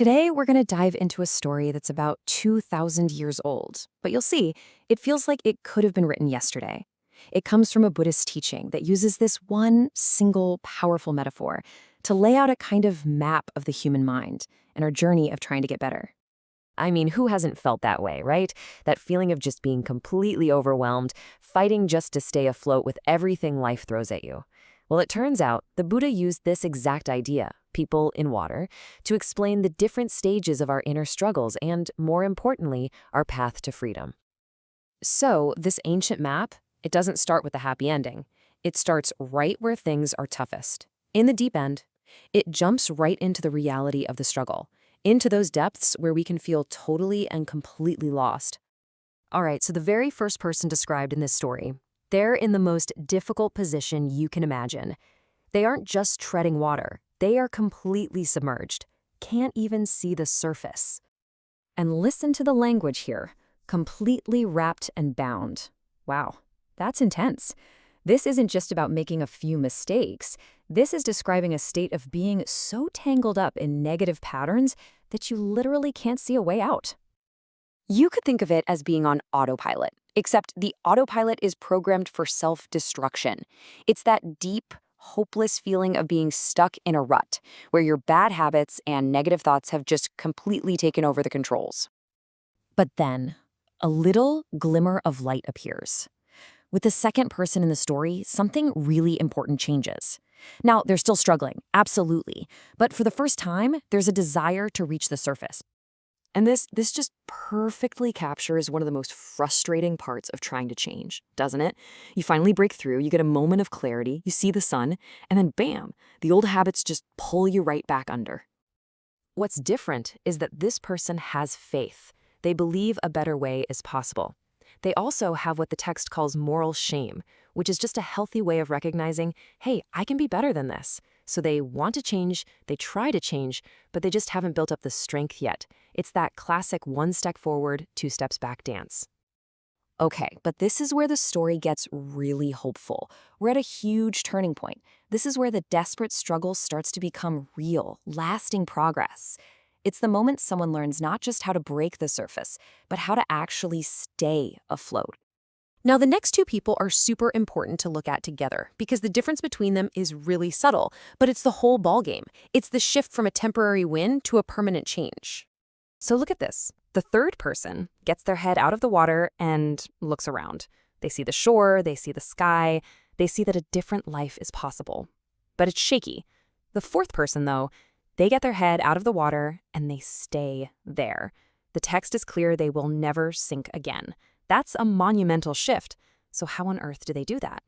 Today, we're going to dive into a story that's about 2,000 years old, but you'll see, it feels like it could have been written yesterday. It comes from a Buddhist teaching that uses this one single powerful metaphor to lay out a kind of map of the human mind and our journey of trying to get better. I mean, who hasn't felt that way, right? That feeling of just being completely overwhelmed, fighting just to stay afloat with everything life throws at you. Well, it turns out the Buddha used this exact idea, people in water, to explain the different stages of our inner struggles and, more importantly, our path to freedom. So, this ancient map, it doesn't start with a happy ending. It starts right where things are toughest, in the deep end. It jumps right into the reality of the struggle, into those depths where we can feel totally and completely lost. All right, so the very first person described in this story, they're in the most difficult position you can imagine. They aren't just treading water. They are completely submerged, can't even see the surface. And listen to the language here, completely wrapped and bound. Wow, that's intense. This isn't just about making a few mistakes. This is describing a state of being so tangled up in negative patterns that you literally can't see a way out. You could think of it as being on autopilot, except the autopilot is programmed for self-destruction. It's that deep, hopeless feeling of being stuck in a rut, where your bad habits and negative thoughts have just completely taken over the controls. But then, a little glimmer of light appears. With the second person in the story, something really important changes. Now, they're still struggling, absolutely, but for the first time, there's a desire to reach the surface. And this just perfectly captures one of the most frustrating parts of trying to change, doesn't it? You finally break through, you get a moment of clarity, you see the sun, and then bam, the old habits just pull you right back under. What's different is that this person has faith. They believe a better way is possible. They also have what the text calls moral shame, which is just a healthy way of recognizing, hey, I can be better than this. So they want to change, they try to change, but they just haven't built up the strength yet. It's that classic one step forward, two steps back dance. Okay, but this is where the story gets really hopeful. We're at a huge turning point. This is where the desperate struggle starts to become real, lasting progress. It's the moment someone learns not just how to break the surface, but how to actually stay afloat. Now, the next two people are super important to look at together because the difference between them is really subtle, but it's the whole ballgame. It's the shift from a temporary win to a permanent change. So look at this. The third person gets their head out of the water and looks around. They see the shore, they see the sky, they see that a different life is possible. But it's shaky. The fourth person, though, they get their head out of the water and they stay there. The text is clear, they will never sink again. That's a monumental shift. So how on earth do they do that?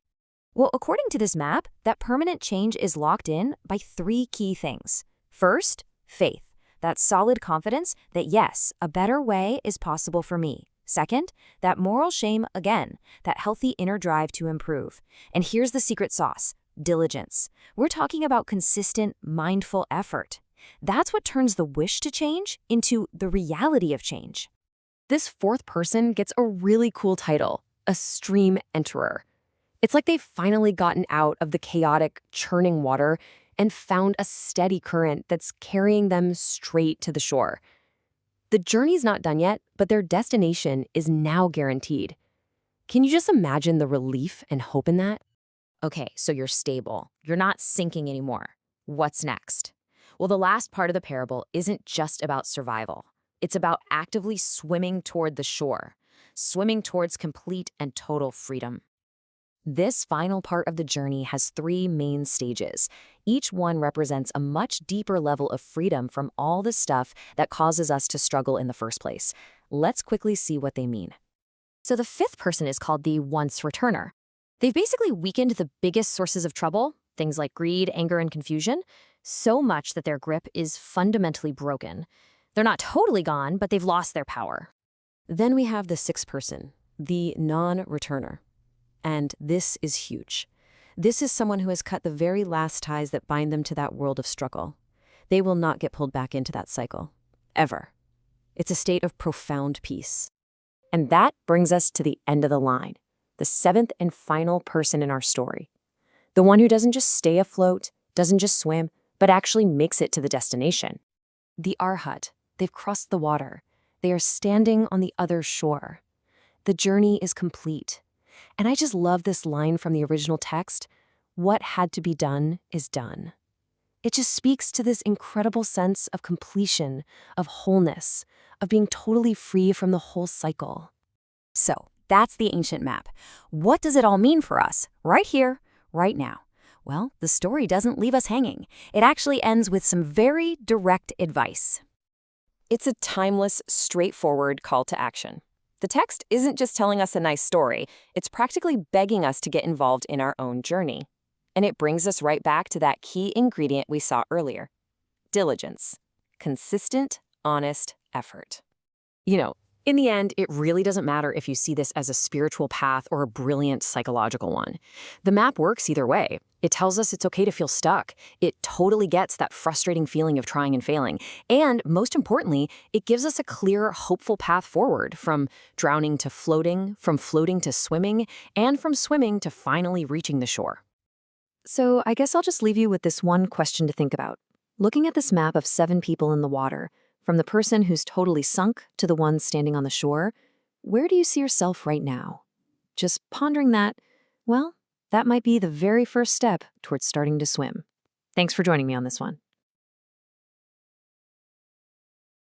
Well, according to this map, that permanent change is locked in by three key things. First, faith. That solid confidence that yes, a better way is possible for me. Second, that moral shame again, that healthy inner drive to improve. And here's the secret sauce, diligence. We're talking about consistent, mindful effort. That's what turns the wish to change into the reality of change. This fourth person gets a really cool title, a stream enterer. It's like they've finally gotten out of the chaotic, churning water and found a steady current that's carrying them straight to the shore. The journey's not done yet, but their destination is now guaranteed. Can you just imagine the relief and hope in that? Okay, so you're stable. You're not sinking anymore. What's next? Well, the last part of the parable isn't just about survival. It's about actively swimming toward the shore, swimming towards complete and total freedom. This final part of the journey has three main stages. Each one represents a much deeper level of freedom from all the stuff that causes us to struggle in the first place. Let's quickly see what they mean. So the fifth person is called the once returner. They've basically weakened the biggest sources of trouble, things like greed, anger, and confusion, so much that their grip is fundamentally broken. They're not totally gone, but they've lost their power. Then we have the sixth person, the non-returner. And this is huge. This is someone who has cut the very last ties that bind them to that world of struggle. They will not get pulled back into that cycle, ever. It's a state of profound peace. And that brings us to the end of the line, the seventh and final person in our story. The one who doesn't just stay afloat, doesn't just swim, but actually makes it to the destination. The Arhat, they've crossed the water. They are standing on the other shore. The journey is complete. And I just love this line from the original text, "What had to be done is done." It just speaks to this incredible sense of completion, of wholeness, of being totally free from the whole cycle. So, that's the ancient map. What does it all mean for us, right here, right now? Well, the story doesn't leave us hanging. It actually ends with some very direct advice. It's a timeless, straightforward call to action. The text isn't just telling us a nice story, it's practically begging us to get involved in our own journey. And it brings us right back to that key ingredient we saw earlier: diligence. Consistent, honest effort. In the end, it really doesn't matter if you see this as a spiritual path or a brilliant psychological one. The map works either way. It tells us it's okay to feel stuck. It totally gets that frustrating feeling of trying and failing. And most importantly, it gives us a clear, hopeful path forward, from drowning to floating, from floating to swimming, and from swimming to finally reaching the shore. So I guess I'll just leave you with this one question to think about. Looking at this map of 7 people in the water, from the person who's totally sunk to the one standing on the shore, where do you see yourself right now? Just pondering that, well, that might be the very first step towards starting to swim. Thanks for joining me on this one.